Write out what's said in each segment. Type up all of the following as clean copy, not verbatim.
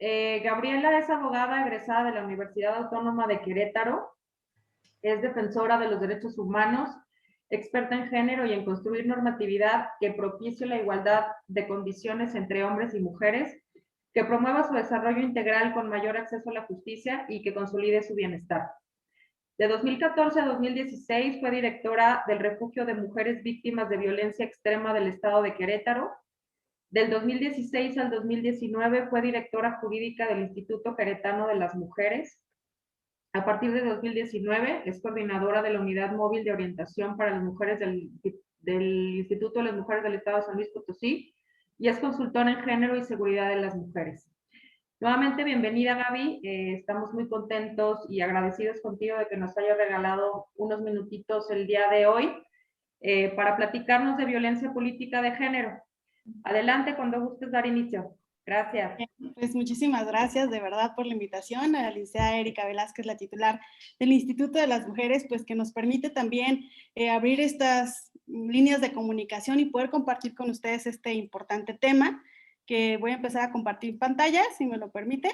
Gabriela es abogada egresada de la Universidad Autónoma de Querétaro, es defensora de los derechos humanos, experta en género y en construir normatividad que propicie la igualdad de condiciones entre hombres y mujeres, que promueva su desarrollo integral con mayor acceso a la justicia y que consolide su bienestar. De 2014 a 2016 fue directora del Refugio de Mujeres Víctimas de Violencia Extrema del Estado de Querétaro. Del 2016 al 2019 fue directora jurídica del Instituto Queretano de las Mujeres. A partir de 2019 es coordinadora de la Unidad Móvil de Orientación para las Mujeres del Instituto de las Mujeres del Estado de San Luis Potosí y es consultora en género y seguridad de las mujeres. Nuevamente, bienvenida Gaby, estamos muy contentos y agradecidos contigo de que nos haya regalado unos minutitos el día de hoy para platicarnos de violencia política de género. Adelante, cuando gustes dar inicio. Gracias. Pues muchísimas gracias de verdad por la invitación a la licenciada Erika Velázquez, la titular del Instituto de las Mujeres, pues que nos permite también abrir estas líneas de comunicación y poder compartir con ustedes este importante tema, que voy a empezar a compartir pantalla, si me lo permite.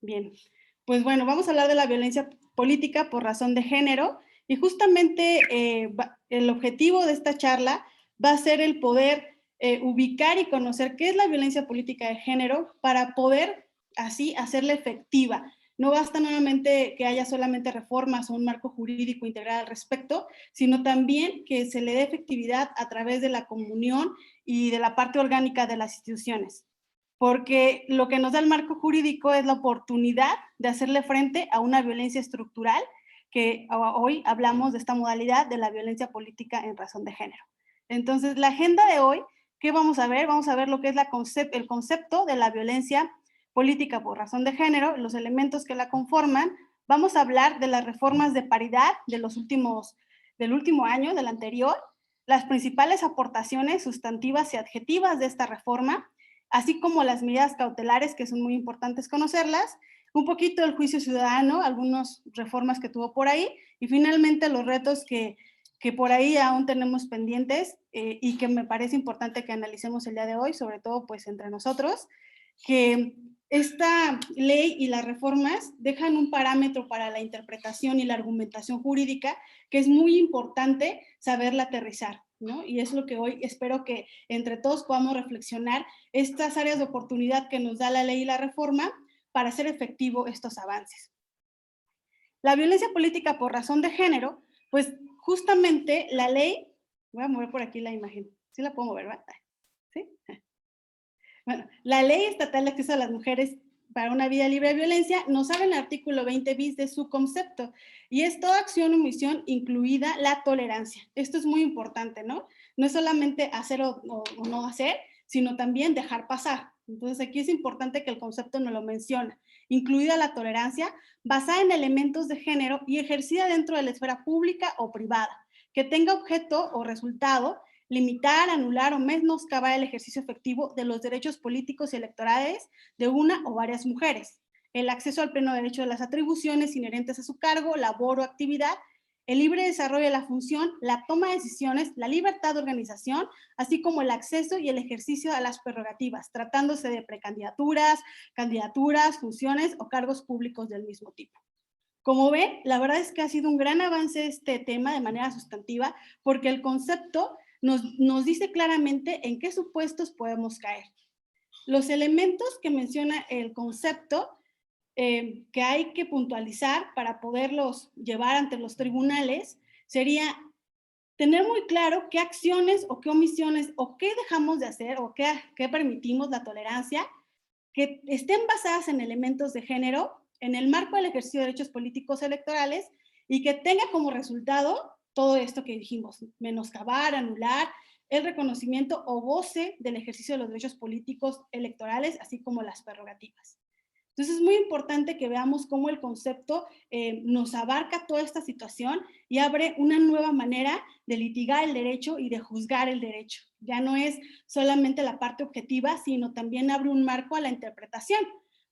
Bien, pues bueno, vamos a hablar de la violencia política por razón de género y justamente el objetivo de esta charla va a ser el poder ubicar y conocer qué es la violencia política de género para poder así hacerla efectiva. No basta nuevamente que haya solamente reformas o un marco jurídico integral al respecto, sino también que se le dé efectividad a través de la comunión y de la parte orgánica de las instituciones. Porque lo que nos da el marco jurídico es la oportunidad de hacerle frente a una violencia estructural, que hoy hablamos de esta modalidad de la violencia política en razón de género. Entonces, la agenda de hoy, ¿qué vamos a ver? Vamos a ver lo que es el concepto de la violencia política por razón de género, los elementos que la conforman. Vamos a hablar de las reformas de paridad del último año, del anterior, las principales aportaciones sustantivas y adjetivas de esta reforma, así como las medidas cautelares, que son muy importantes conocerlas, un poquito el juicio ciudadano, algunas reformas que tuvo por ahí, y finalmente los retos que por ahí aún tenemos pendientes y que me parece importante que analicemos el día de hoy, sobre todo pues entre nosotros, que esta ley y las reformas dejan un parámetro para la interpretación y la argumentación jurídica que es muy importante saberla aterrizar, ¿no? Y es lo que hoy espero que entre todos podamos reflexionar estas áreas de oportunidad que nos da la ley y la reforma para hacer efectivo estos avances. La violencia política por razón de género, pues justamente la ley, voy a mover por aquí la imagen, sí la puedo mover, ¿verdad? ¿Sí? Bueno, la Ley Estatal de Acceso a las Mujeres para una Vida Libre de Violencia nos habla en el artículo 20 bis de su concepto, y es toda acción o omisión, incluida la tolerancia. Esto es muy importante, ¿no? No es solamente hacer o no hacer, sino también dejar pasar. Entonces aquí es importante que el concepto nos lo menciona. Incluida la tolerancia, basada en elementos de género y ejercida dentro de la esfera pública o privada, que tenga objeto o resultado limitar, anular o menoscabar el ejercicio efectivo de los derechos políticos y electorales de una o varias mujeres, el acceso al pleno derecho de las atribuciones inherentes a su cargo, labor o actividad, el libre desarrollo de la función, la toma de decisiones, la libertad de organización, así como el acceso y el ejercicio a las prerrogativas, tratándose de precandidaturas, candidaturas, funciones o cargos públicos del mismo tipo. Como ven, la verdad es que ha sido un gran avance este tema de manera sustantiva, porque el concepto nos dice claramente en qué supuestos podemos caer. Los elementos que menciona el concepto que hay que puntualizar para poderlos llevar ante los tribunales sería tener muy claro qué acciones o qué omisiones o qué dejamos de hacer o qué permitimos la tolerancia, que estén basadas en elementos de género en el marco del ejercicio de derechos políticos electorales y que tenga como resultado todo esto que dijimos, menoscabar, anular el reconocimiento o goce del ejercicio de los derechos políticos electorales, así como las prerrogativas. Entonces es muy importante que veamos cómo el concepto nos abarca toda esta situación y abre una nueva manera de litigar el derecho y de juzgar el derecho. Ya no es solamente la parte objetiva, sino también abre un marco a la interpretación,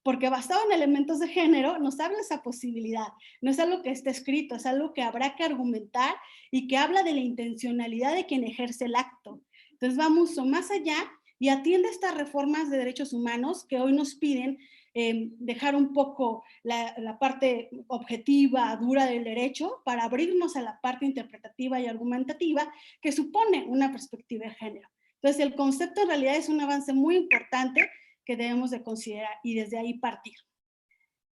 porque basado en elementos de género nos habla esa posibilidad. No es algo que esté escrito, es algo que habrá que argumentar y que habla de la intencionalidad de quien ejerce el acto. Entonces va mucho más allá y atiende estas reformas de derechos humanos que hoy nos piden dejar un poco la parte objetiva, dura del derecho, para abrirnos a la parte interpretativa y argumentativa que supone una perspectiva de género. Entonces, el concepto en realidad es un avance muy importante que debemos de considerar y desde ahí partir.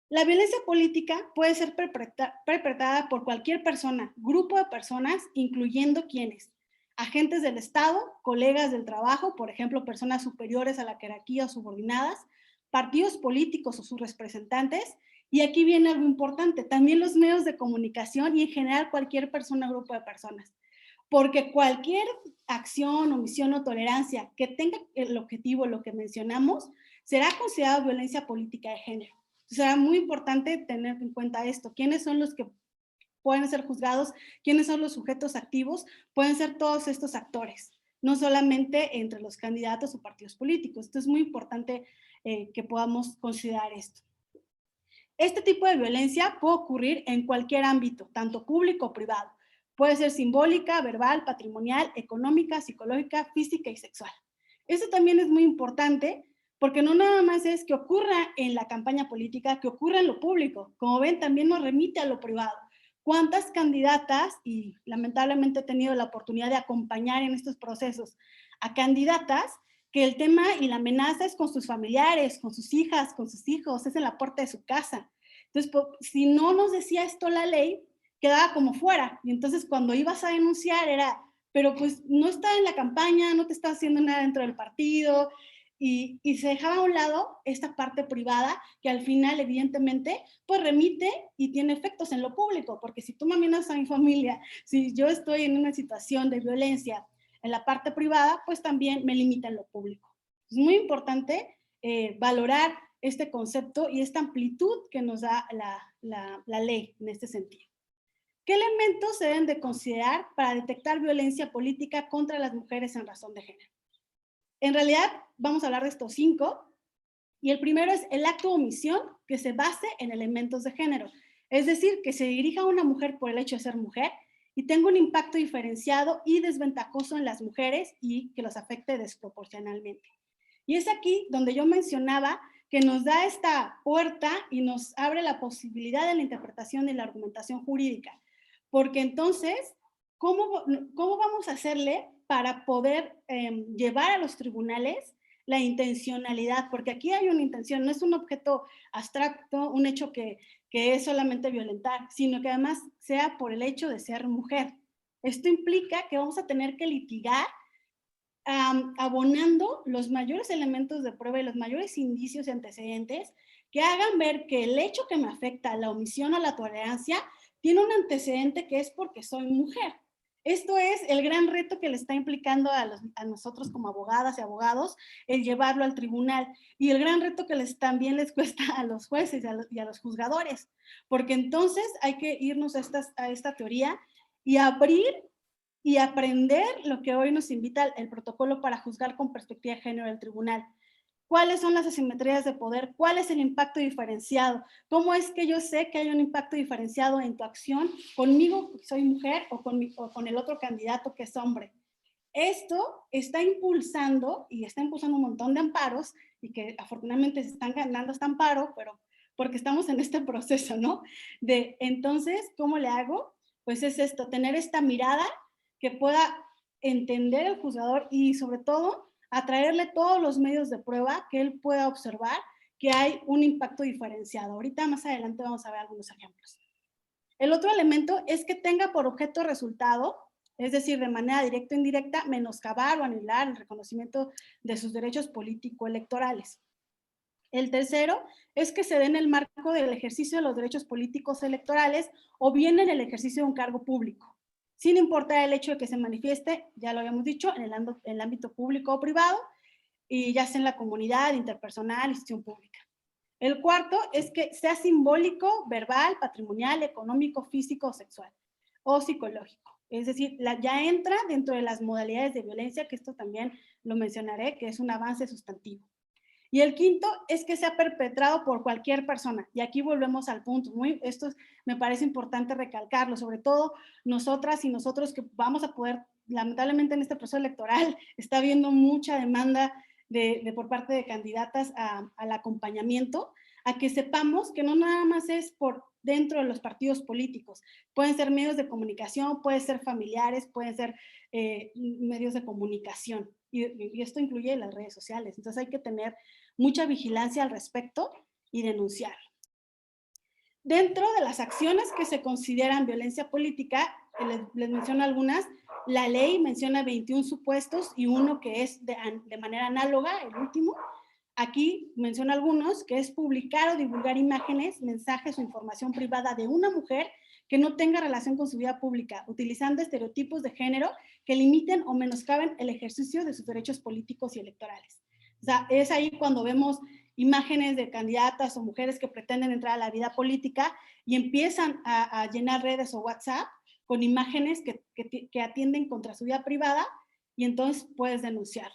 La violencia política puede ser perpetrada por cualquier persona, grupo de personas, incluyendo quienes, agentes del Estado, colegas del trabajo, por ejemplo, personas superiores a la jerarquía o subordinadas, partidos políticos o sus representantes, y aquí viene algo importante, también los medios de comunicación y en general cualquier persona o grupo de personas, porque cualquier acción, omisión o tolerancia que tenga el objetivo, lo que mencionamos, será considerado violencia política de género. Será muy importante tener en cuenta esto. ¿Quiénes son los que pueden ser juzgados? ¿Quiénes son los sujetos activos? Pueden ser todos estos actores, no solamente entre los candidatos o partidos políticos. Esto es muy importante que podamos considerar esto. Este tipo de violencia puede ocurrir en cualquier ámbito, tanto público o privado. Puede ser simbólica, verbal, patrimonial, económica, psicológica, física y sexual. Eso también es muy importante porque no nada más es que ocurra en la campaña política, que ocurra en lo público. Como ven, también nos remite a lo privado. ¿Cuántas candidatas, y lamentablemente he tenido la oportunidad de acompañar en estos procesos a candidatas, que el tema y la amenaza es con sus familiares, con sus hijas, con sus hijos, es en la puerta de su casa? Entonces, si no nos decía esto la ley, quedaba como fuera. Y entonces cuando ibas a denunciar era, pero pues no está en la campaña, no te está haciendo nada dentro del partido, y se dejaba a un lado esta parte privada que al final evidentemente pues remite y tiene efectos en lo público, porque si tú me amenazas a mi familia, si yo estoy en una situación de violencia en la parte privada, pues también me limita en lo público. Es muy importante valorar este concepto y esta amplitud que nos da la ley en este sentido. ¿Qué elementos se deben de considerar para detectar violencia política contra las mujeres en razón de género? En realidad, vamos a hablar de estos 5, y el primero es el acto de omisión que se base en elementos de género, es decir, que se dirija a una mujer por el hecho de ser mujer y tenga un impacto diferenciado y desventajoso en las mujeres y que los afecte desproporcionalmente. Y es aquí donde yo mencionaba que nos da esta puerta y nos abre la posibilidad de la interpretación de la argumentación jurídica, porque entonces, ¿cómo vamos a hacerle para poder llevar a los tribunales la intencionalidad? Porque aquí hay una intención, no es un objeto abstracto, un hecho que es solamente violentar, sino que además sea por el hecho de ser mujer. Esto implica que vamos a tener que litigar abonando los mayores elementos de prueba y los mayores indicios y antecedentes que hagan ver que el hecho que me afecta, la omisión o la tolerancia, tiene un antecedente que es porque soy mujer. Esto es el gran reto que le está implicando a nosotros como abogadas y abogados el llevarlo al tribunal, y el gran reto que también les cuesta a los jueces y a los juzgadores, porque entonces hay que irnos a esta teoría y abrir y aprender lo que hoy nos invita el protocolo para juzgar con perspectiva de género del tribunal. ¿Cuáles son las asimetrías de poder? ¿Cuál es el impacto diferenciado? ¿Cómo es que yo sé que hay un impacto diferenciado en tu acción conmigo, porque soy mujer, o con el otro candidato que es hombre? Esto está impulsando, y está impulsando un montón de amparos, y que afortunadamente se están ganando este amparo, pero porque estamos en este proceso, ¿no? De entonces, ¿cómo le hago? Pues es esto, tener esta mirada que pueda entender el juzgador y sobre todo atraerle todos los medios de prueba que él pueda observar que hay un impacto diferenciado. Ahorita más adelante vamos a ver algunos ejemplos. El otro elemento es que tenga por objeto resultado, es decir, de manera directa o indirecta, menoscabar o anular el reconocimiento de sus derechos político-electorales. El tercero es que se dé en el marco del ejercicio de los derechos políticos electorales o bien en el ejercicio de un cargo público, sin importar el hecho de que se manifieste, ya lo habíamos dicho, en el ámbito público o privado, y ya sea en la comunidad, interpersonal, institución pública. El cuarto es que sea simbólico, verbal, patrimonial, económico, físico o sexual, o psicológico. Es decir, ya entra dentro de las modalidades de violencia, que esto también lo mencionaré, que es un avance sustantivo. Y el quinto es que sea perpetrado por cualquier persona. Y aquí volvemos al punto. Esto me parece importante recalcarlo, sobre todo nosotras y nosotros que vamos a poder, lamentablemente en este proceso electoral, está habiendo mucha demanda por parte de candidatas al acompañamiento, a que sepamos que no nada más es por dentro de los partidos políticos, pueden ser medios de comunicación, pueden ser familiares, pueden ser medios de comunicación, y esto incluye las redes sociales. Entonces hay que tener mucha vigilancia al respecto y denunciar. Dentro de las acciones que se consideran violencia política, les menciono algunas. La ley menciona 21 supuestos y uno que es de manera análoga, el último. Aquí menciono algunos, que es publicar o divulgar imágenes, mensajes o información privada de una mujer que no tenga relación con su vida pública, utilizando estereotipos de género que limiten o menoscaben el ejercicio de sus derechos políticos y electorales. O sea, es ahí cuando vemos imágenes de candidatas o mujeres que pretenden entrar a la vida política y empiezan a llenar redes o WhatsApp con imágenes que atienden contra su vida privada, y entonces puedes denunciar.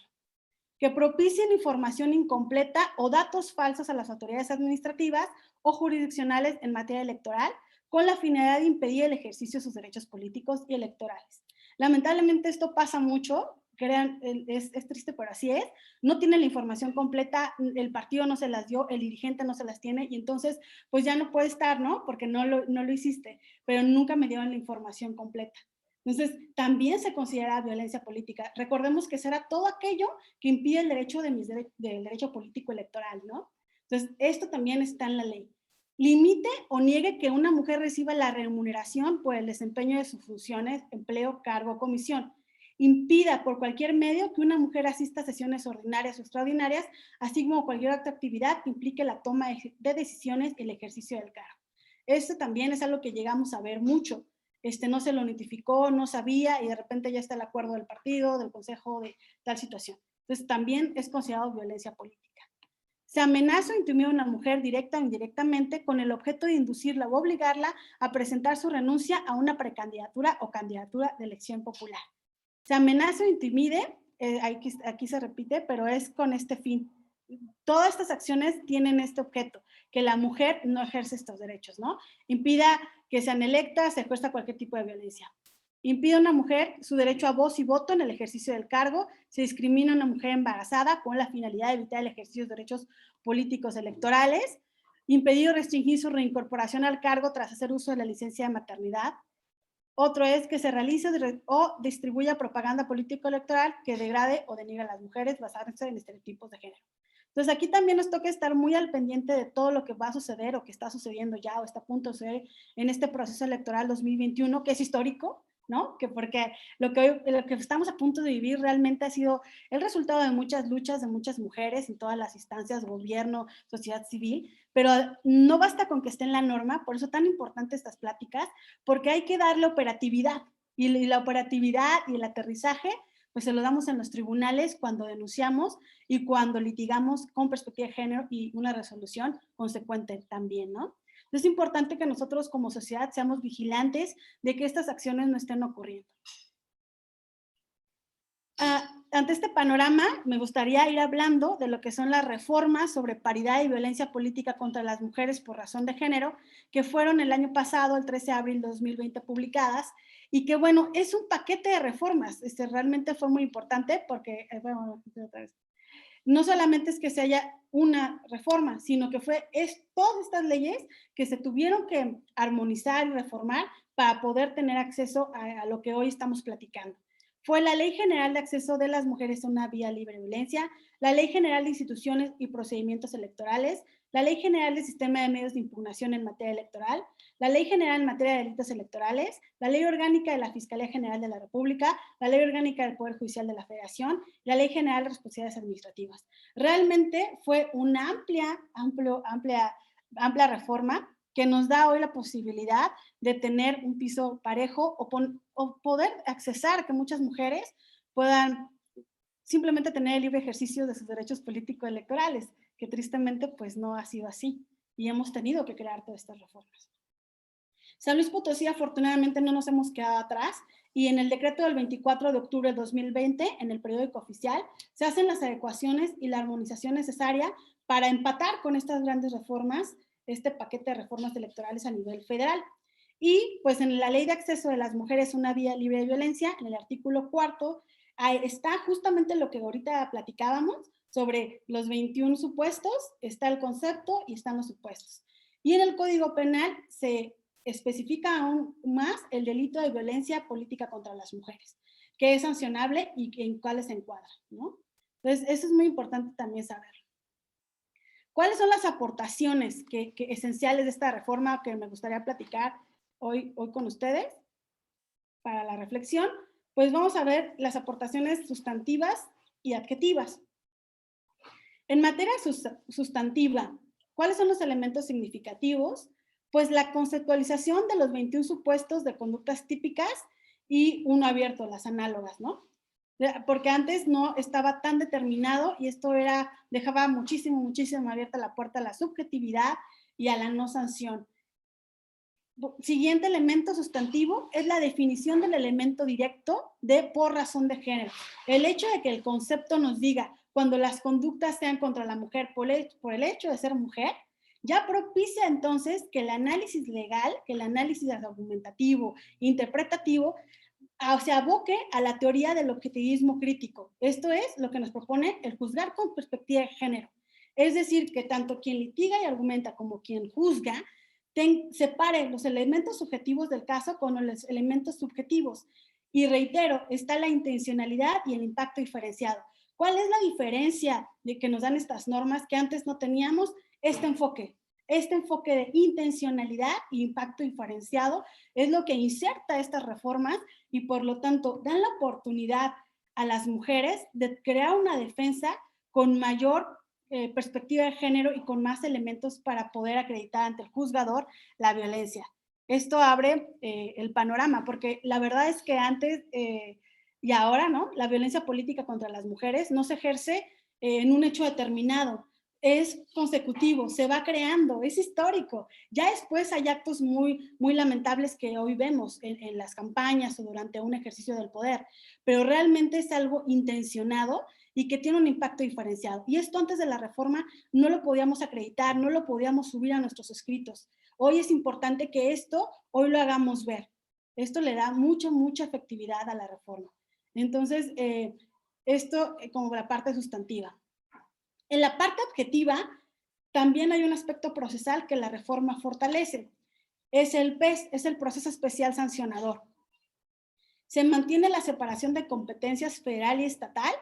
Que propicien información incompleta o datos falsos a las autoridades administrativas o jurisdiccionales en materia electoral, con la finalidad de impedir el ejercicio de sus derechos políticos y electorales. Lamentablemente esto pasa mucho, crean, es triste, pero así es. No tienen la información completa, el partido no se las dio, el dirigente no se las tiene, y entonces pues ya no puede estar, ¿no? Porque no lo hiciste, pero nunca me dieron la información completa. Entonces, también se considera violencia política. Recordemos que será todo aquello que impide el derecho del derecho político electoral, ¿no? Entonces, esto también está en la ley. Limite o niegue que una mujer reciba la remuneración por el desempeño de sus funciones, empleo, cargo o comisión. Impida por cualquier medio que una mujer asista a sesiones ordinarias o extraordinarias, así como cualquier otra actividad que implique la toma de decisiones y el ejercicio del cargo. Esto también es algo que llegamos a ver mucho. No se lo notificó, no sabía, y de repente ya está el acuerdo del partido, del consejo, de tal situación. Entonces también es considerado violencia política. Se amenaza o intimida a una mujer directa o indirectamente con el objeto de inducirla o obligarla a presentar su renuncia a una precandidatura o candidatura de elección popular. Se amenaza o intimide, aquí se repite, pero es con este fin. Todas estas acciones tienen este objeto, que la mujer no ejerce estos derechos, ¿no? Impida que sean electas, se ejerza cualquier tipo de violencia. Impide a una mujer su derecho a voz y voto en el ejercicio del cargo, se discrimina a una mujer embarazada con la finalidad de evitar el ejercicio de derechos políticos electorales, impedir o restringir su reincorporación al cargo tras hacer uso de la licencia de maternidad. Otro es que se realice o distribuya propaganda político-electoral que degrade o denigre a las mujeres basándose en estereotipos de género. Entonces aquí también nos toca estar muy al pendiente de todo lo que va a suceder o que está sucediendo ya o está a punto de suceder en este proceso electoral 2021, que es histórico, ¿no? Porque lo que estamos a punto de vivir realmente ha sido el resultado de muchas luchas de muchas mujeres en todas las instancias, gobierno, sociedad civil, pero no basta con que esté en la norma, por eso tan importante estas pláticas, porque hay que darle operatividad, y la operatividad y el aterrizaje pues se lo damos en los tribunales cuando denunciamos y cuando litigamos con perspectiva de género y una resolución consecuente también, ¿no? Es importante que nosotros como sociedad seamos vigilantes de que estas acciones no estén ocurriendo. Ante este panorama, me gustaría ir hablando de lo que son las reformas sobre paridad y violencia política contra las mujeres por razón de género, que fueron el año pasado, el 13 de abril de 2020, publicadas, y que, bueno, es un paquete de reformas. Realmente fue muy importante porque, bueno, otra vez, no solamente es que se haya una reforma, sino que todas estas leyes que se tuvieron que armonizar y reformar para poder tener acceso a lo que hoy estamos platicando. Fue la Ley General de Acceso de las Mujeres a una Vía Libre de Violencia, la Ley General de Instituciones y Procedimientos Electorales, la Ley General del Sistema de Medios de Impugnación en materia electoral, la Ley General en materia de delitos electorales, la Ley Orgánica de la Fiscalía General de la República, la Ley Orgánica del Poder Judicial de la Federación, la Ley General de Responsabilidades Administrativas. Realmente fue una amplia reforma que nos da hoy la posibilidad de tener un piso parejo o poder accesar que muchas mujeres puedan simplemente tener el libre ejercicio de sus derechos políticos electorales, que tristemente pues no ha sido así y hemos tenido que crear todas estas reformas. San Luis Potosí, afortunadamente, no nos hemos quedado atrás, y en el decreto del 24 de octubre de 2020, en el periódico oficial, se hacen las adecuaciones y la armonización necesaria para empatar con estas grandes reformas, este paquete de reformas electorales a nivel federal. Y pues en la Ley de Acceso de las Mujeres a una Vía Libre de Violencia, en el artículo 4, está justamente lo que ahorita platicábamos, Sobre los 21 supuestos está el concepto y están los supuestos. Y en el Código Penal se especifica aún más el delito de violencia política contra las mujeres, que es sancionable y en cuáles se encuadra, ¿no? Entonces, eso es muy importante también saberlo. ¿Cuáles son las aportaciones esenciales de esta reforma que me gustaría platicar hoy con ustedes para la reflexión? Pues vamos a ver las aportaciones sustantivas y adjetivas. En materia sustantiva, ¿cuáles son los elementos significativos? Pues la conceptualización de los 21 supuestos de conductas típicas y uno abierto, las análogas, ¿no? Porque antes no estaba tan determinado y esto dejaba muchísimo abierta la puerta a la subjetividad y a la no sanción. Siguiente elemento sustantivo es la definición del elemento directo de por razón de género. El hecho de que el concepto nos diga cuando las conductas sean contra la mujer por el hecho de ser mujer, ya propicia entonces que el análisis legal, que el análisis argumentativo, interpretativo, se aboque a la teoría del objetivismo crítico. Esto es lo que nos propone el juzgar con perspectiva de género. Es decir, que tanto quien litiga y argumenta como quien juzga separe los elementos subjetivos del caso con los elementos subjetivos. Y reitero, está la intencionalidad y el impacto diferenciado. ¿Cuál es la diferencia de que nos dan estas normas que antes no teníamos? Este enfoque de intencionalidad e impacto diferenciado es lo que inserta estas reformas y por lo tanto dan la oportunidad a las mujeres de crear una defensa con mayor perspectiva de género y con más elementos para poder acreditar ante el juzgador la violencia. Esto abre el panorama, porque la verdad es que antes y ahora, ¿no? La violencia política contra las mujeres no se ejerce en un hecho determinado, es consecutivo, se va creando, es histórico. Ya después hay actos muy lamentables que hoy vemos en las campañas o durante un ejercicio del poder, pero realmente es algo intencionado y que tiene un impacto diferenciado. Y esto antes de la reforma no lo podíamos acreditar, no lo podíamos subir a nuestros escritos. Hoy es importante que hoy lo hagamos ver. Esto le da mucha efectividad a la reforma. Entonces, esto como la parte sustantiva. En la parte objetiva, también hay un aspecto procesal que la reforma fortalece. Es el PES, es el proceso especial sancionador. Se mantiene la separación de competencias federal y estatal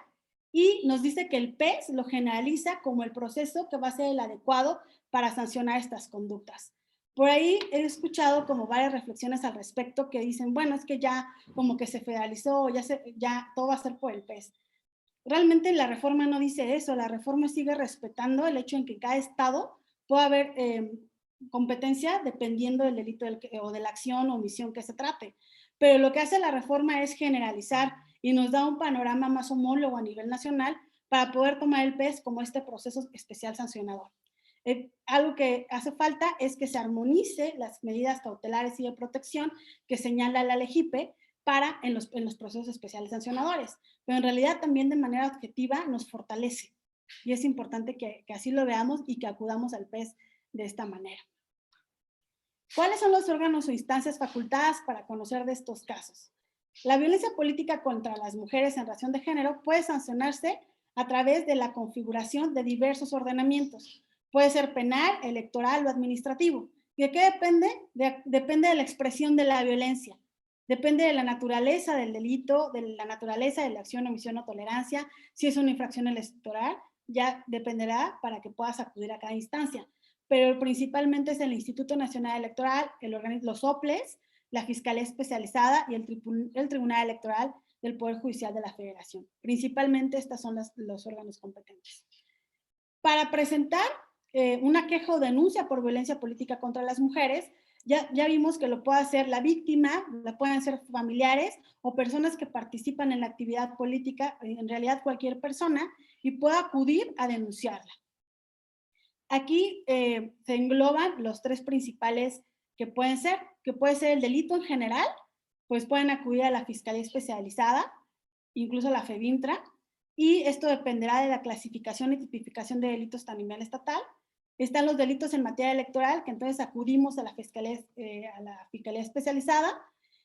y nos dice que el PES lo generaliza como el proceso que va a ser el adecuado para sancionar estas conductas. Por ahí he escuchado como varias reflexiones al respecto que dicen, bueno, es que ya como que se federalizó, ya todo va a ser por el PES. Realmente la reforma no dice eso, la reforma sigue respetando el hecho en que cada estado pueda haber competencia dependiendo del delito o de la acción o omisión que se trate. Pero lo que hace la reforma es generalizar y nos da un panorama más homólogo a nivel nacional para poder tomar el PES como este proceso especial sancionador. Algo que hace falta es que se armonice las medidas cautelares y de protección que señala la LEGIPE en los procesos especiales sancionadores, pero en realidad también de manera objetiva nos fortalece y es importante que así lo veamos y que acudamos al PES de esta manera. ¿Cuáles son los órganos o instancias facultadas para conocer de estos casos? La violencia política contra las mujeres en razón de género puede sancionarse a través de la configuración de diversos ordenamientos. Puede ser penal, electoral o administrativo. ¿Y de qué depende? Depende de la expresión de la violencia. Depende de la naturaleza del delito, de la naturaleza de la acción, omisión o tolerancia. Si es una infracción electoral, ya dependerá para que puedas acudir a cada instancia. Pero principalmente es el Instituto Nacional Electoral, los OPLES, la Fiscalía Especializada y el Tribunal Electoral del Poder Judicial de la Federación. Principalmente estos son los órganos competentes. Para presentar una queja o denuncia por violencia política contra las mujeres, ya vimos que lo puede hacer la víctima, la pueden ser familiares o personas que participan en la actividad política, en realidad cualquier persona, y puede acudir a denunciarla. Aquí se engloban los tres principales que puede ser el delito en general, pues pueden acudir a la Fiscalía Especializada, incluso a la FEBINTRA, y esto dependerá de la clasificación y tipificación de delitos a nivel estatal. Están los delitos en materia electoral, que entonces acudimos a la Fiscalía Especializada,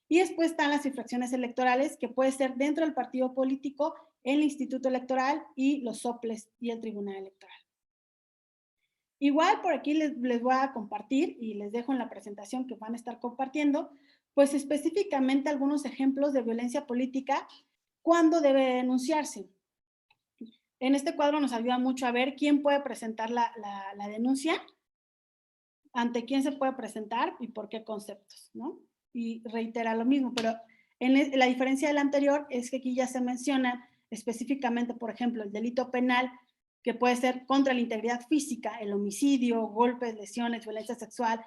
y después están las infracciones electorales, que puede ser dentro del partido político el Instituto Electoral y los soples y el Tribunal Electoral. Igual por aquí les voy a compartir y les dejo en la presentación que van a estar compartiendo, pues específicamente algunos ejemplos de violencia política cuando debe denunciarse. En este cuadro nos ayuda mucho a ver quién puede presentar la denuncia, ante quién se puede presentar y por qué conceptos, ¿no? Y reitera lo mismo, pero la diferencia del anterior es que aquí ya se menciona específicamente, por ejemplo, el delito penal, que puede ser contra la integridad física, el homicidio, golpes, lesiones, violencia sexual,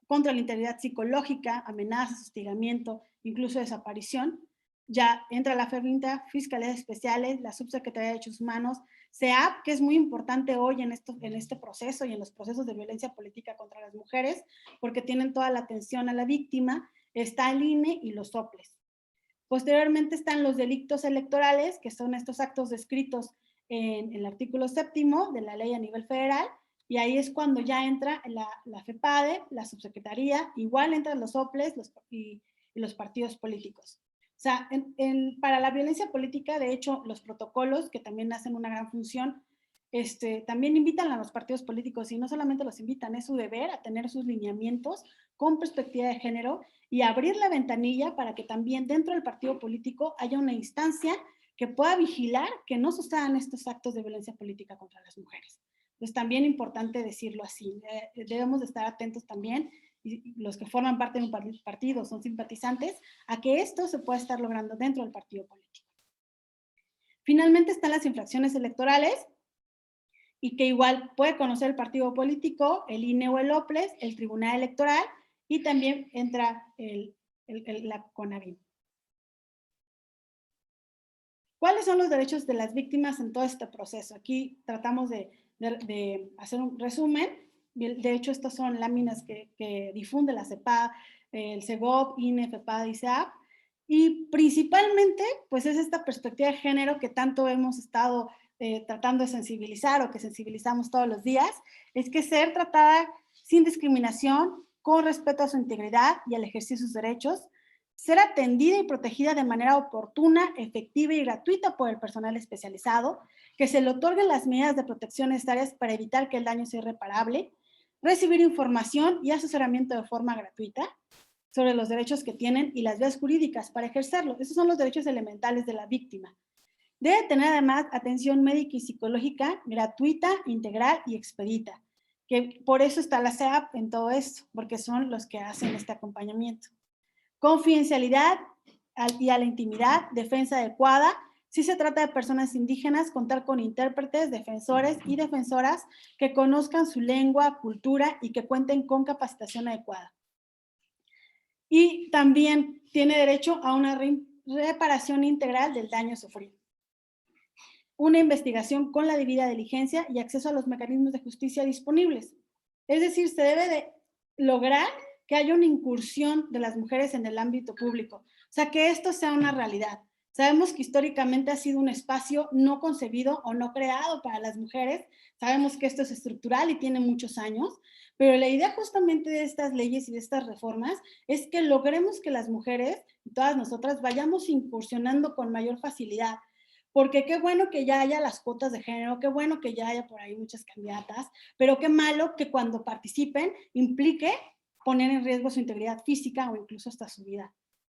contra la integridad psicológica, amenazas, hostigamiento, incluso desaparición. Ya entra la FEMINTA, Fiscalías Especiales, la Subsecretaría de Derechos Humanos, SEAP, que es muy importante hoy en este proceso y en los procesos de violencia política contra las mujeres, porque tienen toda la atención a la víctima, está el INE y los soples. Posteriormente están los delitos electorales, que son estos actos descritos en el artículo 7º de la ley a nivel federal, y ahí es cuando ya entra la FEPADE, la subsecretaría, igual entran los soples y los partidos políticos. O sea, para la violencia política, de hecho, los protocolos, que también hacen una gran función, también invitan a los partidos políticos, y no solamente los invitan, es su deber a tener sus lineamientos con perspectiva de género y abrir la ventanilla para que también dentro del partido político haya una instancia que pueda vigilar que no sucedan estos actos de violencia política contra las mujeres. Entonces, también importante decirlo así. Debemos de estar atentos también, y los que forman parte de un partido son simpatizantes, a que esto se pueda estar logrando dentro del partido político. Finalmente están las infracciones electorales, y que igual puede conocer el partido político, el INE o el OPLES, el Tribunal Electoral, y también entra la CONAVIM. ¿Cuáles son los derechos de las víctimas en todo este proceso? Aquí tratamos de hacer un resumen. De hecho, estas son láminas que difunde la CEPAD, el CEGOP, INE, FEPAD y SEAP. Y principalmente, pues es esta perspectiva de género que tanto hemos estado tratando de sensibilizar, o que sensibilizamos todos los días, es que ser tratada sin discriminación, con respeto a su integridad y al ejercicio de sus derechos, ser atendida y protegida de manera oportuna, efectiva y gratuita por el personal especializado, que se le otorguen las medidas de protección necesarias para evitar que el daño sea irreparable, recibir información y asesoramiento de forma gratuita sobre los derechos que tienen y las vías jurídicas para ejercerlo. Esos son los derechos elementales de la víctima. Debe tener además atención médica y psicológica gratuita, integral y expedita, que por eso está la SEAP en todo esto, porque son los que hacen este acompañamiento. Confidencialidad y a la intimidad, defensa adecuada. Si se trata de personas indígenas, contar con intérpretes, defensores y defensoras que conozcan su lengua, cultura y que cuenten con capacitación adecuada. Y también tiene derecho a una reparación integral del daño sufrido. Una investigación con la debida diligencia y acceso a los mecanismos de justicia disponibles. Es decir, se debe de lograr que haya una incursión de las mujeres en el ámbito público, o sea, que esto sea una realidad. Sabemos que históricamente ha sido un espacio no concebido o no creado para las mujeres, sabemos que esto es estructural y tiene muchos años, pero la idea justamente de estas leyes y de estas reformas es que logremos que las mujeres, y todas nosotras, vayamos incursionando con mayor facilidad, porque qué bueno que ya haya las cuotas de género, qué bueno que ya haya por ahí muchas candidatas, pero qué malo que cuando participen implique poner en riesgo su integridad física o incluso hasta su vida,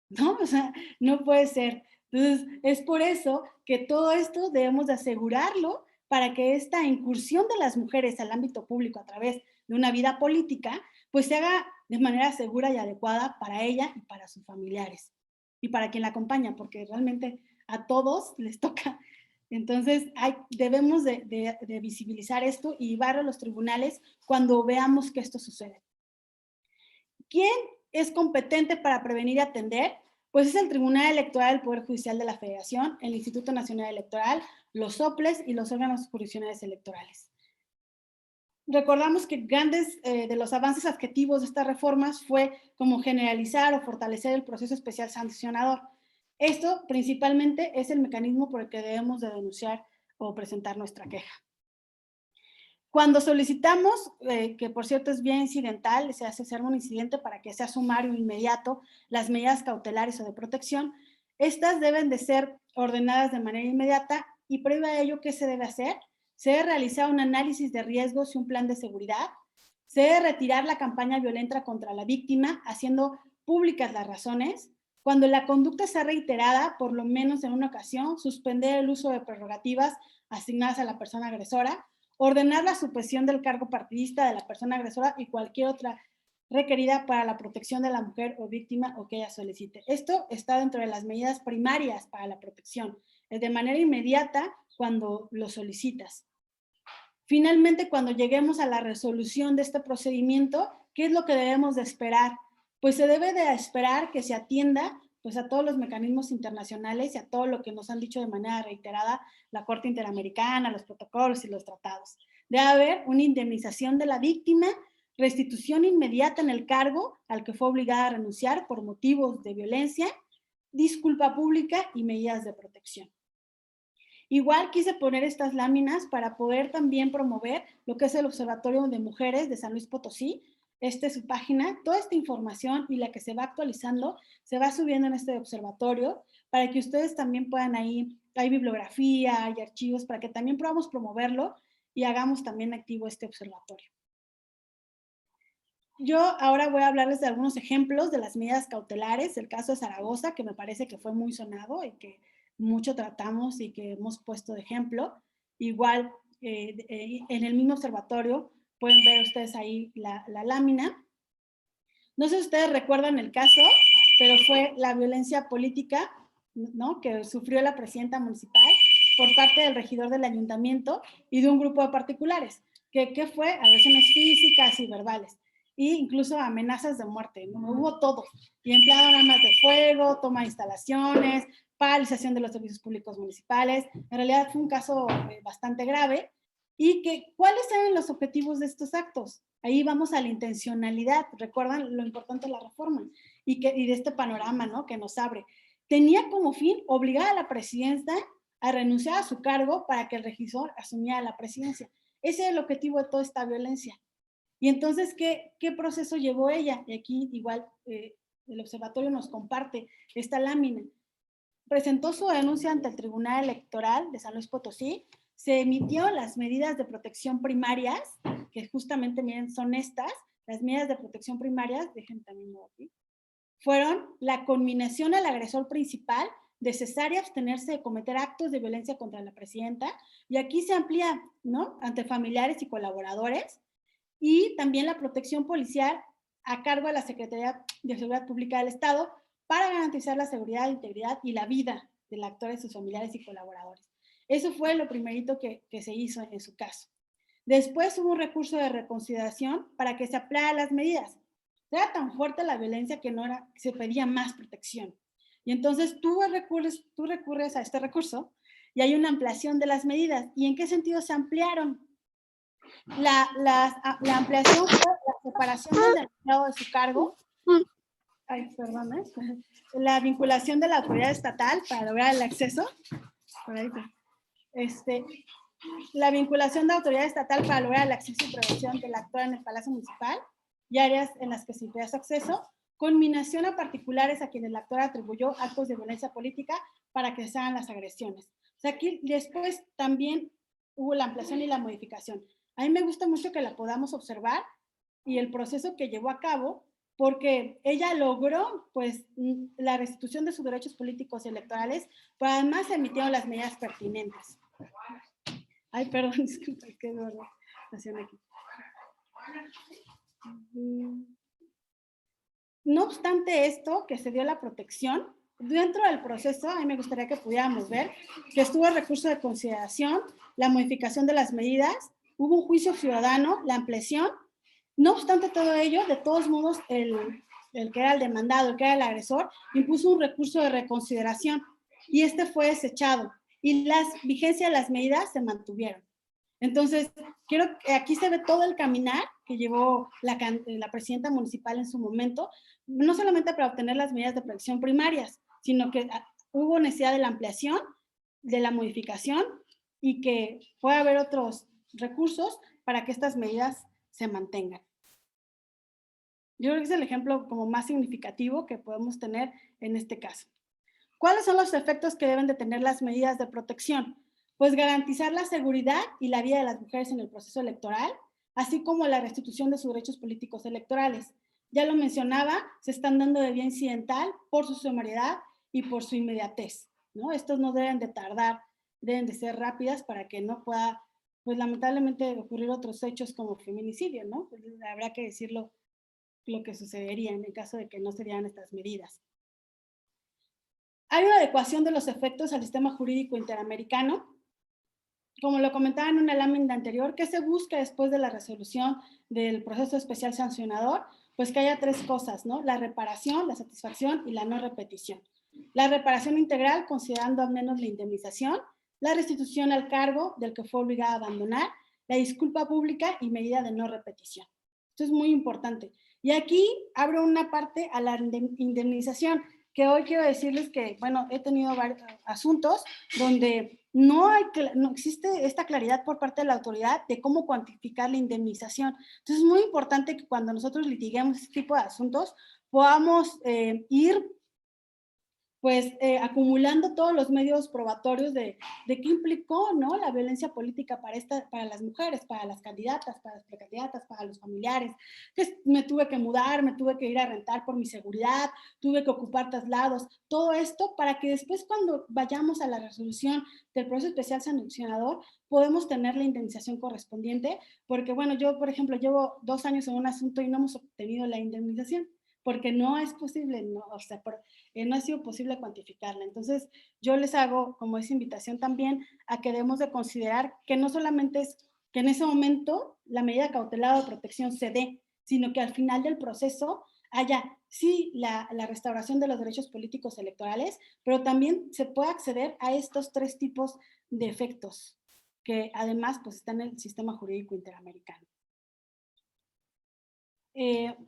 ¿no? O sea, no puede ser. Entonces, es por eso que todo esto debemos de asegurarlo para que esta incursión de las mujeres al ámbito público a través de una vida política, pues se haga de manera segura y adecuada para ella y para sus familiares y para quien la acompaña, porque realmente a todos les toca. Entonces, debemos de visibilizar esto y llevarlo a los tribunales cuando veamos que esto sucede. ¿Quién es competente para prevenir y atender? Pues es el Tribunal Electoral del Poder Judicial de la Federación, el Instituto Nacional Electoral, los soples y los órganos jurisdiccionales electorales. Recordamos que grandes de los avances adjetivos de estas reformas fue como generalizar o fortalecer el proceso especial sancionador. Esto principalmente es el mecanismo por el que debemos de denunciar o presentar nuestra queja. Cuando solicitamos, que por cierto es vía incidental, se hace ser un incidente para que sea sumario e inmediato las medidas cautelares o de protección, Estas deben de ser ordenadas de manera inmediata y previo a ello, ¿qué se debe hacer? Se debe realizar un análisis de riesgos y un plan de seguridad. Se debe retirar la campaña violenta contra la víctima, haciendo públicas las razones. Cuando la conducta sea reiterada, por lo menos en una ocasión, suspender el uso de prerrogativas asignadas a la persona agresora, ordenar la supresión del cargo partidista de la persona agresora y cualquier otra requerida para la protección de la mujer o víctima o que ella solicite. Esto está dentro de las medidas primarias para la protección, es de manera inmediata cuando lo solicitas. Finalmente, cuando lleguemos a la resolución de este procedimiento, ¿qué es lo que debemos de esperar? Pues se debe de esperar que se atienda pues a todos los mecanismos internacionales y a todo lo que nos han dicho de manera reiterada la Corte Interamericana, los protocolos y los tratados. Debe haber una indemnización de la víctima, restitución inmediata en el cargo al que fue obligada a renunciar por motivos de violencia, disculpa pública y medidas de protección. Igual quise poner estas láminas para poder también promover lo que es el Observatorio de Mujeres de San Luis Potosí. Esta es su página. Toda esta información y la que se va actualizando se va subiendo en este observatorio para que ustedes también puedan ahí, hay bibliografía, hay archivos para que también podamos promoverlo y hagamos también activo este observatorio. Yo ahora voy a hablarles de algunos ejemplos de las medidas cautelares, el caso de Zaragoza, que me parece que fue muy sonado y que mucho tratamos y que hemos puesto de ejemplo. Igual, en el mismo observatorio pueden ver ustedes ahí la lámina. No sé si ustedes recuerdan el caso, pero fue la violencia política, ¿no?, que sufrió la presidenta municipal por parte del regidor del ayuntamiento y de un grupo de particulares, que fue agresiones físicas y verbales, e incluso amenazas de muerte, ¿no? Hubo todo, y emplearon armas de fuego, toma de instalaciones, paralización de los servicios públicos municipales. En realidad fue un caso bastante grave. ¿Y cuáles eran los objetivos de estos actos? Ahí vamos a la intencionalidad. Recuerdan lo importante de la reforma y de este panorama, ¿no?, que nos abre. Tenía como fin obligar a la presidenta a renunciar a su cargo para que el regidor asumiera la presidencia. Ese es el objetivo de toda esta violencia. Y entonces, ¿qué proceso llevó ella? Y aquí igual el observatorio nos comparte esta lámina. Presentó su denuncia ante el Tribunal Electoral de San Luis Potosí, se emitieron las medidas de protección primarias, que justamente, miren, son estas, las medidas de protección primarias, dejen también aquí, fueron la conminación al agresor principal de cesar y abstenerse de cometer actos de violencia contra la presidenta, y aquí se amplía, ¿no?, ante familiares y colaboradores, y también la protección policial a cargo de la Secretaría de Seguridad Pública del Estado para garantizar la seguridad, integridad y la vida del actor y sus familiares y colaboradores. Eso fue lo primerito que se hizo en su caso. Después hubo un recurso de reconsideración para que se ampliaran las medidas. Era tan fuerte la violencia que se pedía más protección. Y entonces tú recurres a este recurso y hay una ampliación de las medidas. ¿Y en qué sentido se ampliaron? La ampliación fue la separación del delegado de su cargo. Ay, perdón, la vinculación de la autoridad estatal para lograr el acceso. Por ahí, la vinculación de la autoridad estatal para lograr el acceso y prevención del actor en el Palacio Municipal y áreas en las que se impide su acceso, conminación a particulares a quienes el actor atribuyó actos de violencia política para que se hagan las agresiones. O sea, aquí después también hubo la ampliación y la modificación. A mí me gusta mucho que la podamos observar y el proceso que llevó a cabo, porque ella logró, pues, la restitución de sus derechos políticos y electorales, pero además se emitieron las medidas pertinentes. Ay, perdón, disculpa, es que no aquí. No obstante esto, que se dio la protección, dentro del proceso, a mí me gustaría que pudiéramos ver que estuvo el recurso de consideración, la modificación de las medidas, hubo un juicio ciudadano, la ampliación. No obstante todo ello, de todos modos, el que era el demandado, el que era el agresor, impuso un recurso de reconsideración y este fue desechado y las vigencias de las medidas se mantuvieron. Entonces, quiero que aquí se ve todo el caminar que llevó la presidenta municipal en su momento, no solamente para obtener las medidas de protección primarias, sino que hubo necesidad de la ampliación, de la modificación y que pueda haber otros recursos para que estas medidas se mantengan. Yo creo que es el ejemplo como más significativo que podemos tener en este caso. ¿Cuáles son los efectos que deben de tener las medidas de protección? Pues garantizar la seguridad y la vida de las mujeres en el proceso electoral, así como la restitución de sus derechos políticos electorales. Ya lo mencionaba, se están dando de vía incidental por su sumariedad y por su inmediatez, ¿no? Estos no deben de tardar, deben de ser rápidas para que no pueda, pues lamentablemente, ocurrir otros hechos como feminicidio, ¿no? Pues, habrá que decirlo lo que sucedería en el caso de que no se dieran estas medidas. Hay una adecuación de los efectos al sistema jurídico interamericano. Como lo comentaba en una lámina anterior, ¿qué se busca después de la resolución del proceso especial sancionador? Pues que haya tres cosas, ¿no? La reparación, la satisfacción y la no repetición. La reparación integral, considerando al menos la indemnización, la restitución al cargo del que fue obligado a abandonar, la disculpa pública y medida de no repetición. Esto es muy importante. Y aquí abro una parte a la indemnización, que hoy quiero decirles que, bueno, he tenido varios asuntos donde no existe esta claridad por parte de la autoridad de cómo cuantificar la indemnización. Entonces es muy importante que cuando nosotros litiguemos este tipo de asuntos podamos ir pues acumulando todos los medios probatorios de qué implicó, ¿no? La violencia política para las mujeres, para las candidatas, para las precandidatas, para los familiares. Entonces, me tuve que mudar, me tuve que ir a rentar por mi seguridad, tuve que ocupar traslados, todo esto para que después cuando vayamos a la resolución del proceso especial sancionador, podemos tener la indemnización correspondiente, porque bueno, yo por ejemplo llevo 2 años en un asunto y no hemos obtenido la indemnización, porque no es posible, no, o sea, no ha sido posible cuantificarla. Entonces, yo les hago como esa invitación también a que debemos de considerar que no solamente es que en ese momento la medida cautelar de protección se dé, sino que al final del proceso haya, sí, la restauración de los derechos políticos electorales, pero también se puede acceder a estos tres tipos de efectos que además pues están en el sistema jurídico interamericano.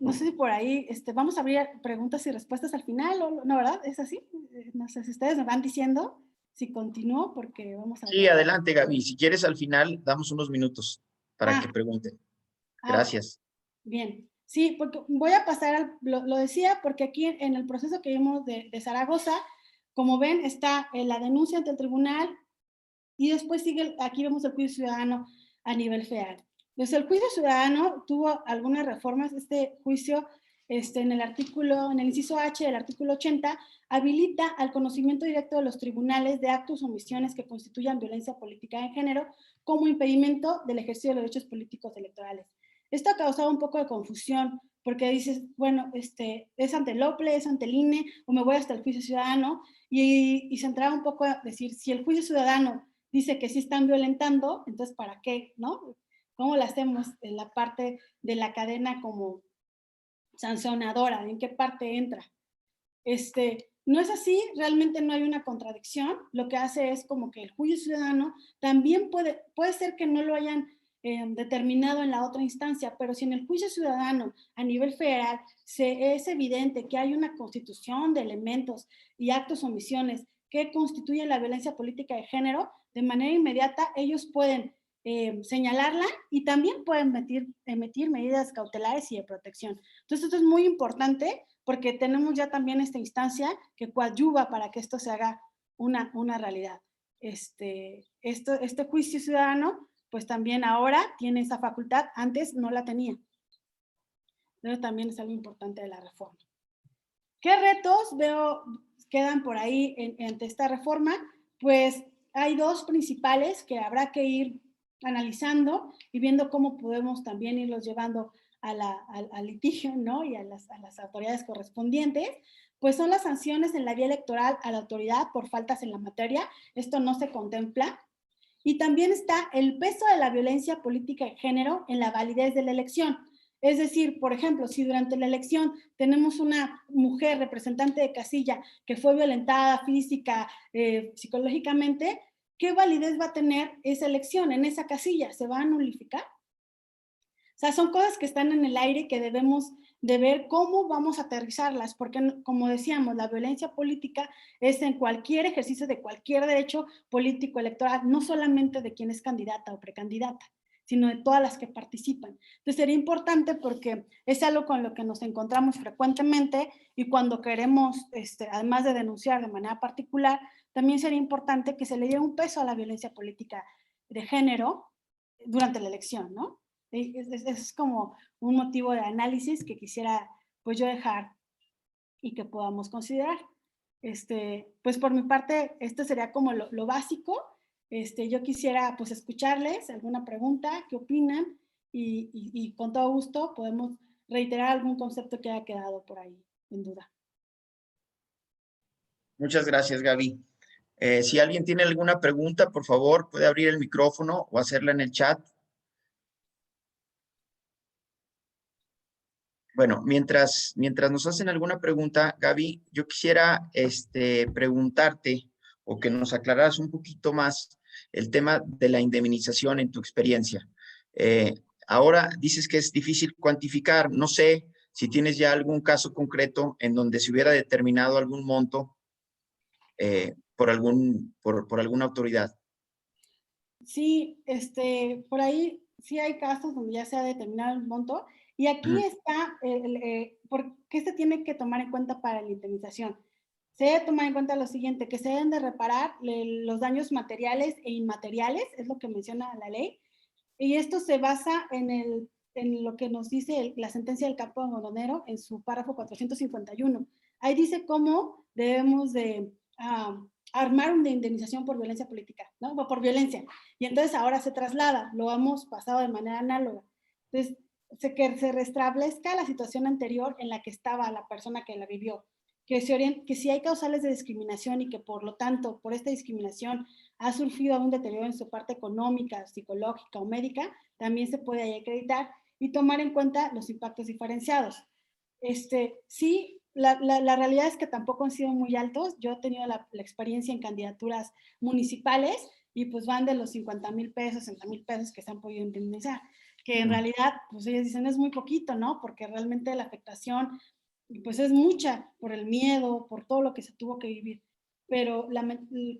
No sé si por ahí vamos a abrir preguntas y respuestas al final, o no, ¿verdad? ¿Es así? No sé si ustedes me van diciendo si continúo porque vamos a... Sí, adelante, Gaby. Si quieres, al final damos unos minutos para que Ah, pregunten. ok, Gracias. bien. Sí, porque voy a pasar, lo decía, porque aquí en el proceso que vimos de Zaragoza, como ven, está la denuncia ante el tribunal y después sigue, aquí vemos el juicio ciudadano a nivel federal. Desde el juicio ciudadano tuvo algunas reformas. Este juicio, en el inciso H del artículo 80, habilita al conocimiento directo de los tribunales de actos o omisiones que constituyan violencia política de género como impedimento del ejercicio de los derechos políticos electorales. Esto ha causado un poco de confusión, porque dices, bueno, es ante el OPLE, es ante el INE, o me voy hasta el juicio ciudadano, y se entraba un poco a decir, si el juicio ciudadano dice que sí están violentando, entonces ¿para qué? ¿No? ¿Cómo lo hacemos en la parte de la cadena como sancionadora? ¿En qué parte entra? No es así, realmente no hay una contradicción. Lo que hace es como que el juicio ciudadano también puede ser que no lo hayan determinado en la otra instancia, pero si en el juicio ciudadano a nivel federal es evidente que hay una constitución de elementos y actos o omisiones que constituyen la violencia política de género, de manera inmediata ellos pueden señalarla y también pueden emitir medidas cautelares y de protección. Entonces, esto es muy importante porque tenemos ya también esta instancia que coadyuva para que esto se haga una realidad. Este juicio ciudadano, pues también ahora tiene esa facultad, antes no la tenía. Pero también es algo importante de la reforma. ¿Qué retos quedan por ahí ante esta reforma? Pues hay dos principales que habrá que ir analizando y viendo cómo podemos también irlos llevando al litigio, ¿no? Y a las autoridades correspondientes, pues son las sanciones en la vía electoral a la autoridad por faltas en la materia. Esto no se contempla. Y también está el peso de la violencia política de género en la validez de la elección. Es decir, por ejemplo, si durante la elección tenemos una mujer representante de casilla que fue violentada física, psicológicamente, ¿qué validez va a tener esa elección en esa casilla? ¿Se va a nulificar? O sea, son cosas que están en el aire que debemos de ver cómo vamos a aterrizarlas, porque como decíamos, la violencia política es en cualquier ejercicio de cualquier derecho político electoral, no solamente de quien es candidata o precandidata. sino de todas las que participan. Entonces sería importante porque es algo con lo que nos encontramos frecuentemente y cuando queremos, además de denunciar de manera particular, también sería importante que se le diera un peso a la violencia política de género durante la elección, ¿no? Es como un motivo de análisis que quisiera pues yo dejar y que podamos considerar. Pues por mi parte, esto sería como lo básico. Yo quisiera pues escucharles alguna pregunta, qué opinan y con todo gusto podemos reiterar algún concepto que haya quedado por ahí en duda. Muchas gracias, Gaby. Si alguien tiene alguna pregunta, por favor, puede abrir el micrófono o hacerla en el chat. Bueno, mientras nos hacen alguna pregunta, Gaby, yo quisiera preguntarte o que nos aclararas un poquito más el tema de la indemnización en tu experiencia. Ahora dices que es difícil cuantificar. No sé si tienes ya algún caso concreto en donde se hubiera determinado algún monto por alguna autoridad. Sí, por ahí sí hay casos donde ya se ha determinado el monto y aquí está por qué se tiene que tomar en cuenta para la indemnización. Se debe tomar en cuenta lo siguiente, que se deben de reparar los daños materiales e inmateriales, es lo que menciona la ley, y esto se basa en lo que nos dice la sentencia del campo algodonero en su párrafo 451. Ahí dice cómo debemos de armar una indemnización por violencia política, ¿no? O por violencia. Y entonces ahora se traslada, lo hemos pasado de manera análoga. Entonces, que se restablezca la situación anterior en la que estaba la persona que la vivió. Que si hay causales de discriminación y que por lo tanto, por esta discriminación ha sufrido un deterioro en su parte económica, psicológica o médica, también se puede ahí acreditar y tomar en cuenta los impactos diferenciados. Sí, la realidad es que tampoco han sido muy altos. Yo he tenido la experiencia en candidaturas municipales y pues van de los 50,000 pesos, 60,000 pesos que se han podido indemnizar, que en realidad, pues ellos dicen es muy poquito, ¿no? Porque realmente la afectación, pues es mucha por el miedo, por todo lo que se tuvo que vivir. Pero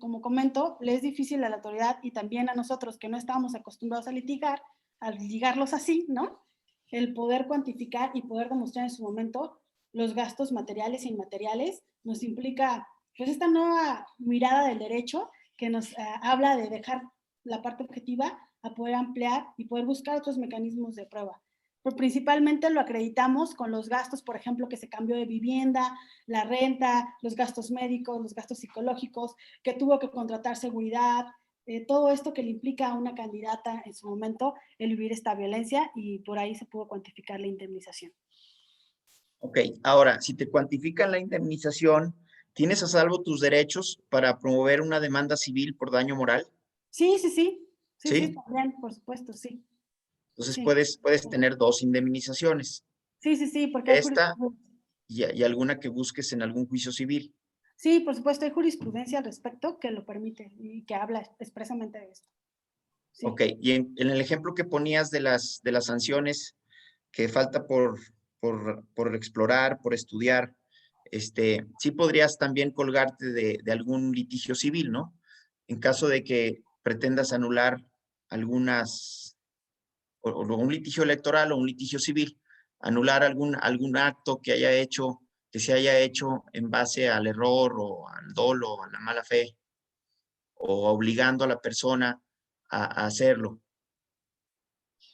como comento, le es difícil a la autoridad y también a nosotros que no estábamos acostumbrados a litigar, a litigarlos así, ¿no? El poder cuantificar y poder demostrar en su momento los gastos materiales e inmateriales nos implica pues esta nueva mirada del derecho que nos habla de dejar la parte objetiva a poder ampliar y poder buscar otros mecanismos de prueba. Pero principalmente lo acreditamos con los gastos, por ejemplo, que se cambió de vivienda, la renta, los gastos médicos, los gastos psicológicos, que tuvo que contratar seguridad, todo esto que le implica a una candidata en su momento el vivir esta violencia y por ahí se pudo cuantificar la indemnización. Ok, ahora, si te cuantifican la indemnización, ¿tienes a salvo tus derechos para promover una demanda civil por daño moral? Sí, sí, sí. Sí, sí, ¿Sí? también, por supuesto, sí. Entonces Sí, puedes tener dos indemnizaciones, sí, sí, sí, porque hay esta jurisprudencia. y alguna que busques en algún juicio civil. Sí, por supuesto, hay jurisprudencia al respecto que lo permite y que habla expresamente de esto. Sí. Ok, y en el ejemplo que ponías de las sanciones que falta por explorar, por estudiar, sí podrías también colgarte de algún litigio civil, ¿no? En caso de que pretendas anular algunas, o un litigio electoral o un litigio civil, anular algún acto que se haya hecho en base al error o al dolo, a la mala fe, o obligando a la persona a hacerlo.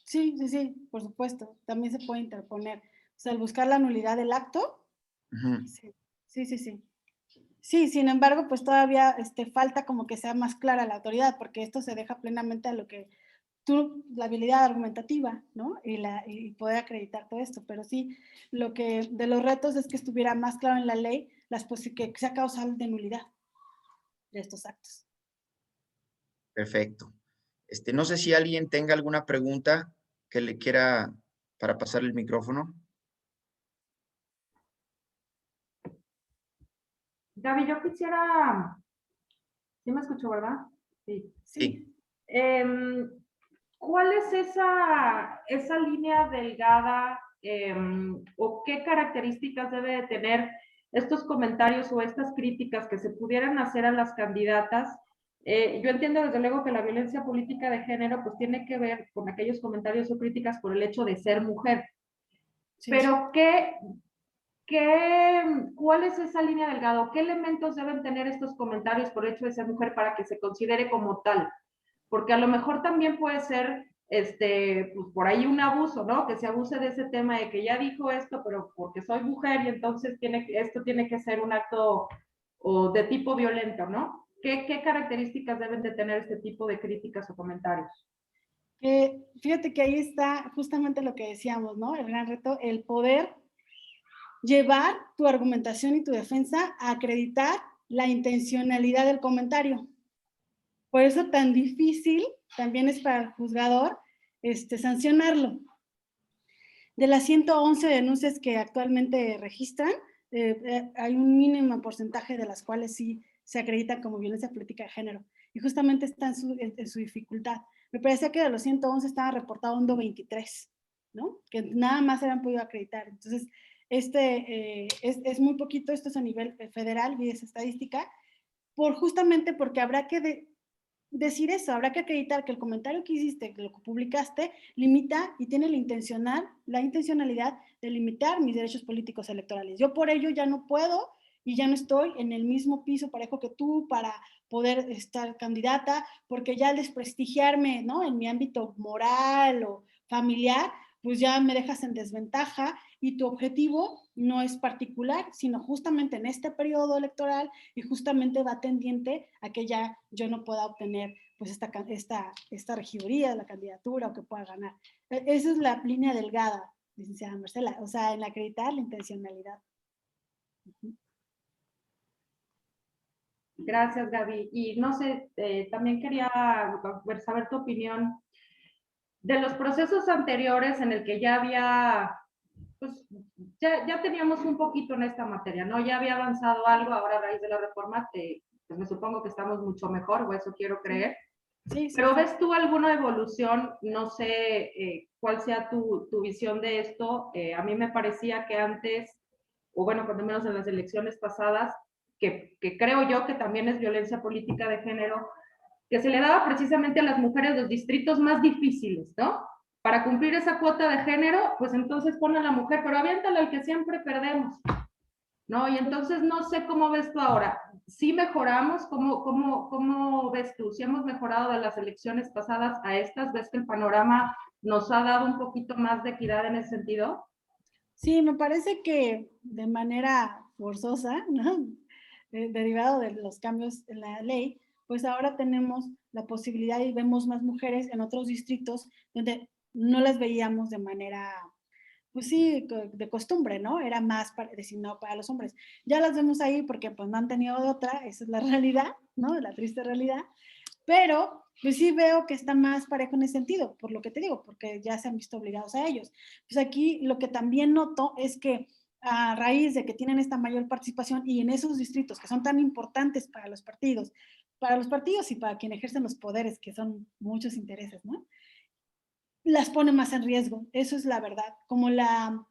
Sí, sí, sí, por supuesto. También se puede interponer. O sea, al buscar la nulidad del acto. Ujú. Sí, sí, sí, sí. Sí, sin embargo, pues todavía falta como que sea más clara la autoridad, porque esto se deja plenamente a lo que la habilidad argumentativa, ¿no? Y poder acreditar todo esto. Pero sí, de los retos es que estuviera más claro en la ley que sea causal de nulidad de estos actos. Perfecto. No sé si alguien tenga alguna pregunta que le quiera para pasar el micrófono. Gaby, yo quisiera, ¿sí me escucho, verdad? Sí. Sí. ¿Cuál es esa línea delgada o qué características debe de tener estos comentarios o estas críticas que se pudieran hacer a las candidatas Yo entiendo desde luego que la violencia política de género pues tiene que ver con aquellos comentarios o críticas por el hecho de ser mujer. Sí. Pero ¿cuál es esa línea delgada? ¿Qué elementos deben tener estos comentarios por el hecho de ser mujer para que se considere como tal? Porque a lo mejor también puede ser pues por ahí un abuso, ¿no? Que se abuse de ese tema de que ya dijo esto, pero porque soy mujer y entonces esto tiene que ser un acto o de tipo violento, ¿no? ¿Qué características deben de tener este tipo de críticas o comentarios? Fíjate que ahí está justamente lo que decíamos, ¿no? El gran reto, el poder llevar tu argumentación y tu defensa a acreditar la intencionalidad del comentario. Por eso tan difícil también es para el juzgador sancionarlo. De las 111 denuncias que actualmente registran, hay un mínimo porcentaje de las cuales sí se acreditan como violencia política de género. Y justamente está en su dificultad. Me parecía que de los 111 estaba reportado 23, ¿no? Que nada más se han podido acreditar. Entonces, es muy poquito, esto es a nivel federal, y es estadística, justamente porque habrá que decir eso, habrá que acreditar que el comentario que hiciste, que lo que publicaste, limita y tiene la intencionalidad de limitar mis derechos políticos electorales. Yo por ello ya no puedo y ya no estoy en el mismo piso parejo que tú para poder estar candidata, porque ya al desprestigiarme, ¿no? En mi ámbito moral o familiar, pues ya me dejas en desventaja y tu objetivo no es particular, sino justamente en este periodo electoral y justamente va tendiente a que ya yo no pueda obtener pues esta regiduría, la candidatura o que pueda ganar. Esa es la línea delgada, licenciada Marcela, o sea, en acreditar la intencionalidad. Gracias, Gaby. Y no sé, también quería saber tu opinión de los procesos anteriores en el que ya había, pues ya teníamos un poquito en esta materia, ¿no? Ya había avanzado algo, ahora a raíz de la reforma, pues me supongo que estamos mucho mejor, o eso quiero creer. Sí, sí, Pero sí. ¿ves tú alguna evolución? No sé cuál sea tu visión de esto. A mí me parecía que antes, o bueno, cuando menos en las elecciones pasadas, que creo yo que también es violencia política de género, que se le daba precisamente a las mujeres los distritos más difíciles, ¿no? Para cumplir esa cuota de género, pues entonces pone a la mujer, pero aviéntala al que siempre perdemos, ¿no? Y entonces no sé cómo ves tú ahora. ¿Sí mejoramos? ¿Cómo ves tú? ¿Sí hemos mejorado de las elecciones pasadas a estas? ¿Ves que el panorama nos ha dado un poquito más de equidad en ese sentido? Sí, me parece que de manera forzosa, ¿no? Derivado de los cambios en la ley, pues ahora tenemos la posibilidad y vemos más mujeres en otros distritos donde no las veíamos de manera, pues sí, de costumbre, ¿no? Era más designado para los hombres. Ya las vemos ahí porque pues no han tenido de otra, esa es la realidad, ¿no? La triste realidad. Pero pues sí veo que está más parejo en ese sentido, por lo que te digo, porque ya se han visto obligados a ellos. Pues aquí lo que también noto es que a raíz de que tienen esta mayor participación y en esos distritos que son tan importantes para los partidos y para quien ejercen los poderes, que son muchos intereses, ¿no? Las pone más en riesgo, eso es la verdad. Como la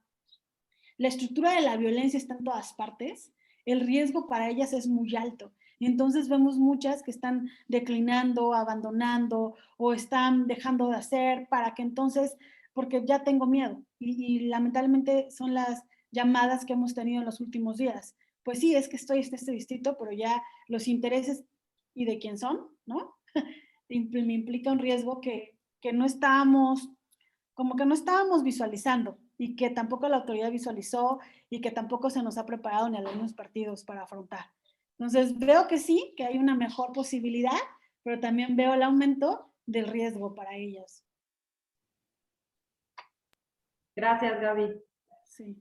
estructura de la violencia está en todas partes, el riesgo para ellas es muy alto. Y entonces vemos muchas que están declinando, abandonando o están dejando de hacer para que entonces, porque ya tengo miedo. Y lamentablemente son las llamadas que hemos tenido en los últimos días. Pues sí, es que estoy en este distrito, pero ya los intereses y de quién son, ¿no? Me implica un riesgo que no estábamos, como que no estábamos visualizando y que tampoco la autoridad visualizó y que tampoco se nos ha preparado ni a los mismos partidos para afrontar. Entonces, veo que sí, que hay una mejor posibilidad, pero también veo el aumento del riesgo para ellos. Gracias, Gaby. Sí.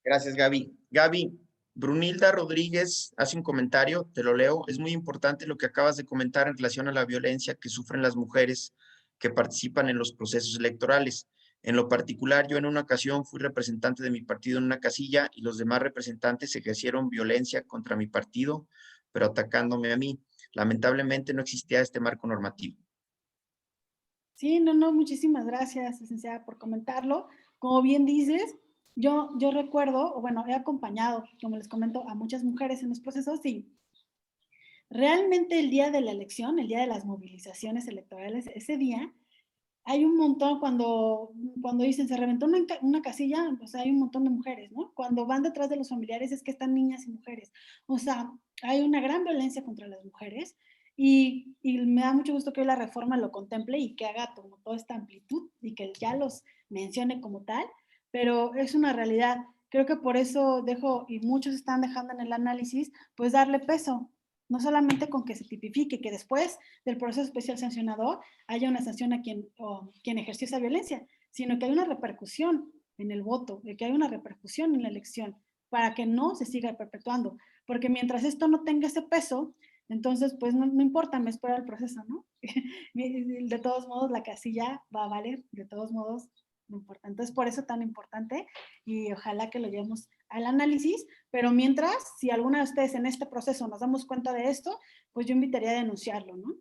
Gracias, Gaby. Gaby, Brunilda Rodríguez hace un comentario, te lo leo. Es muy importante lo que acabas de comentar en relación a la violencia que sufren las mujeres que participan en los procesos electorales. En lo particular, yo en una ocasión fui representante de mi partido en una casilla y los demás representantes ejercieron violencia contra mi partido, pero atacándome a mí. Lamentablemente no existía este marco normativo. Sí, no, muchísimas gracias, licenciada, por comentarlo. Como bien dices, yo recuerdo, o bueno, he acompañado, como les comento, a muchas mujeres en los procesos y realmente el día de la elección, el día de las movilizaciones electorales, ese día, hay un montón, cuando dicen se reventó una casilla, pues hay un montón de mujeres, ¿no? Cuando van detrás de los familiares es que están niñas y mujeres. O sea, hay una gran violencia contra las mujeres y me da mucho gusto que hoy la reforma lo contemple y que haga como toda esta amplitud y que ya los mencione como tal, pero es una realidad. Creo que por eso dejo, y muchos están dejando en el análisis, pues darle peso, no solamente con que se tipifique, que después del proceso especial sancionador haya una sanción a quien ejerció esa violencia, sino que hay una repercusión en el voto, que hay una repercusión en la elección, para que no se siga perpetuando. Porque mientras esto no tenga ese peso, entonces pues no importa, me espera el proceso, ¿no? De todos modos, la casilla va a valer, de todos modos, no importa. Entonces, por eso tan importante y ojalá que lo llevemos al análisis, pero mientras, si alguna de ustedes en este proceso nos damos cuenta de esto, pues yo invitaría a denunciarlo, ¿no?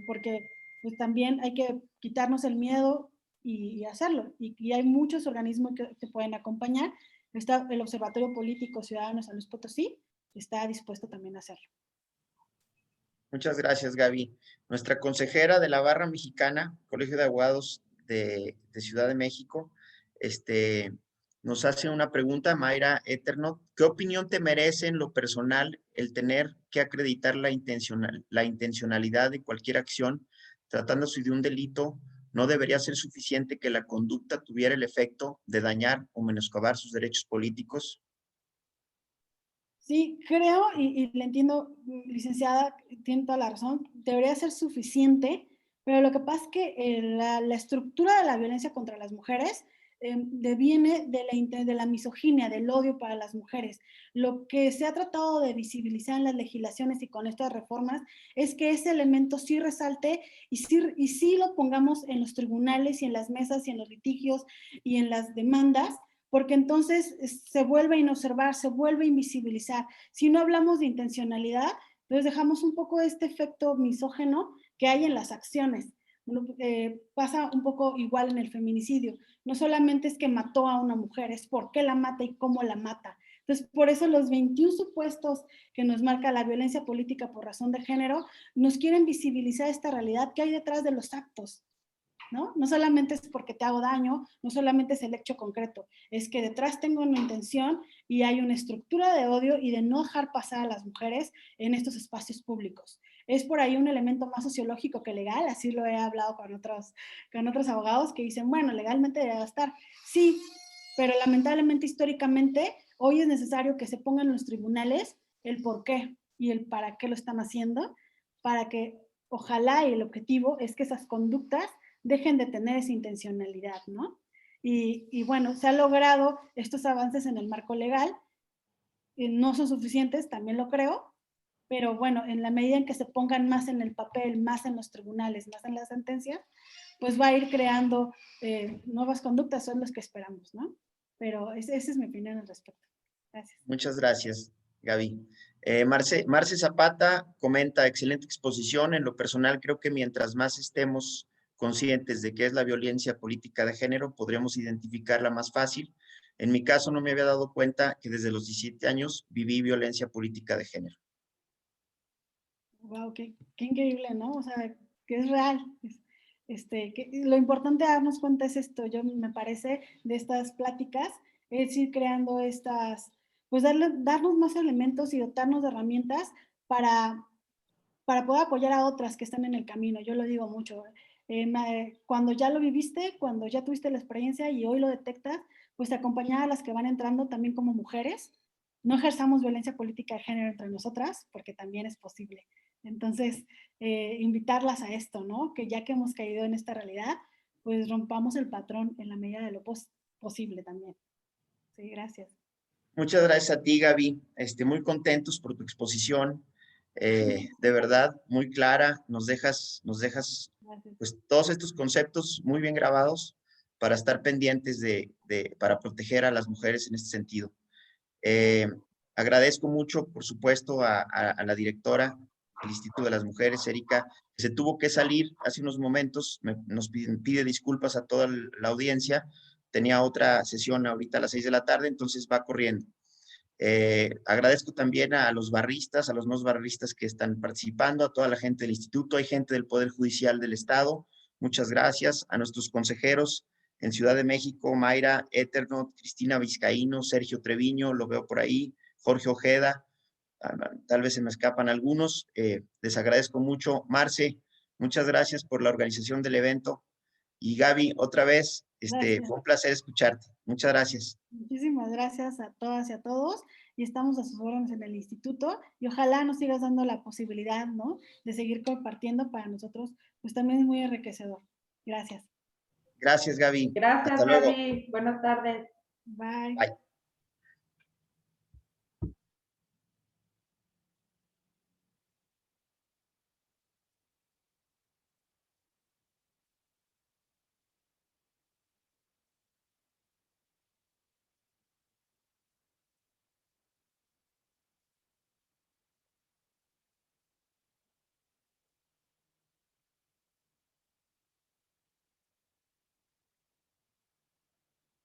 Porque pues también hay que quitarnos el miedo y hacerlo. Y hay muchos organismos que te pueden acompañar. Está el Observatorio Político Ciudadano San Luis Potosí, está dispuesto también a hacerlo. Muchas gracias, Gaby. Nuestra consejera de la Barra Mexicana, Colegio de Abogados de Ciudad de México, nos hace una pregunta, Mayra Eternot. ¿Qué opinión te merece en lo personal el tener que acreditar la intencionalidad de cualquier acción tratándose de un delito? ¿No debería ser suficiente que la conducta tuviera el efecto de dañar o menoscabar sus derechos políticos? Sí, creo, y le entiendo, licenciada, tiene toda la razón, debería ser suficiente, pero lo que pasa es que la estructura de la violencia contra las mujeres deviene de la misoginia, del odio para las mujeres. Lo que se ha tratado de visibilizar en las legislaciones y con estas reformas es que ese elemento sí resalte y sí lo pongamos en los tribunales y en las mesas y en los litigios y en las demandas, porque entonces se vuelve a inobservar, se vuelve a invisibilizar. Si no hablamos de intencionalidad, entonces dejamos un poco este efecto misógeno que hay en las acciones. Pasa un poco igual en el feminicidio. No solamente es que mató a una mujer, es por qué la mata y cómo la mata. Entonces, por eso los 21 supuestos que nos marca la violencia política por razón de género nos quieren visibilizar esta realidad que hay detrás de los actos. ¿No? No solamente es porque te hago daño, no solamente es el hecho concreto, es que detrás tengo una intención y hay una estructura de odio y de no dejar pasar a las mujeres en estos espacios públicos. Es por ahí un elemento más sociológico que legal, así lo he hablado con otros abogados que dicen, bueno, legalmente debe estar. Sí, pero lamentablemente históricamente hoy es necesario que se pongan en los tribunales el por qué y el para qué lo están haciendo, para que ojalá y el objetivo es que esas conductas dejen de tener esa intencionalidad, ¿no? Y bueno, se han logrado estos avances en el marco legal, no son suficientes, también lo creo, pero bueno, en la medida en que se pongan más en el papel, más en los tribunales, más en las sentencias, pues va a ir creando nuevas conductas, son los que esperamos, ¿no? Pero esa es mi opinión al respecto. Gracias. Muchas gracias, Gaby. Marce Zapata comenta, excelente exposición. En lo personal, creo que mientras más estemos conscientes de qué es la violencia política de género, podremos identificarla más fácil. En mi caso, no me había dado cuenta que desde los 17 años viví violencia política de género. Wow, qué increíble, ¿no? O sea, que es real. Lo importante de darnos cuenta es esto, yo me parece, de estas pláticas, es ir creando pues darnos más elementos y dotarnos de herramientas para poder apoyar a otras que están en el camino. Yo lo digo mucho. Cuando ya lo viviste, cuando ya tuviste la experiencia y hoy lo detectas, pues acompañar a las que van entrando también como mujeres. No ejerzamos violencia política de género entre nosotras, porque también es posible. Entonces, invitarlas a esto, ¿no? Que ya que hemos caído en esta realidad, pues rompamos el patrón en la medida de lo posible también. Sí, gracias. Muchas gracias a ti, Gaby. Muy contentos por tu exposición. De verdad, muy clara. Nos dejas pues, todos estos conceptos muy bien grabados para estar pendientes para proteger a las mujeres en este sentido. Agradezco mucho, por supuesto, a la directora del Instituto de las Mujeres, Erika, que se tuvo que salir hace unos momentos. Nos pide disculpas a toda la audiencia. Tenía otra sesión ahorita a las 6 de la tarde, entonces va corriendo. Agradezco también a los barristas, a los nuevos barristas que están participando, a toda la gente del instituto, hay gente del Poder Judicial del Estado, muchas gracias, a nuestros consejeros en Ciudad de México, Mayra Eternot, Cristina Vizcaíno, Sergio Treviño, lo veo por ahí, Jorge Ojeda, tal vez se me escapan algunos, les agradezco mucho. Marce, muchas gracias por la organización del evento, y Gaby, otra vez, fue un placer escucharte, muchas gracias. Muchísimas gracias a todas y a todos, y estamos a sus órdenes en el instituto, y ojalá nos sigas dando la posibilidad, ¿no?, de seguir compartiendo. Para nosotros, pues también es muy enriquecedor. Gracias. Gracias, Gaby. Gracias, Hasta luego. Gaby. Buenas tardes. Bye. Bye.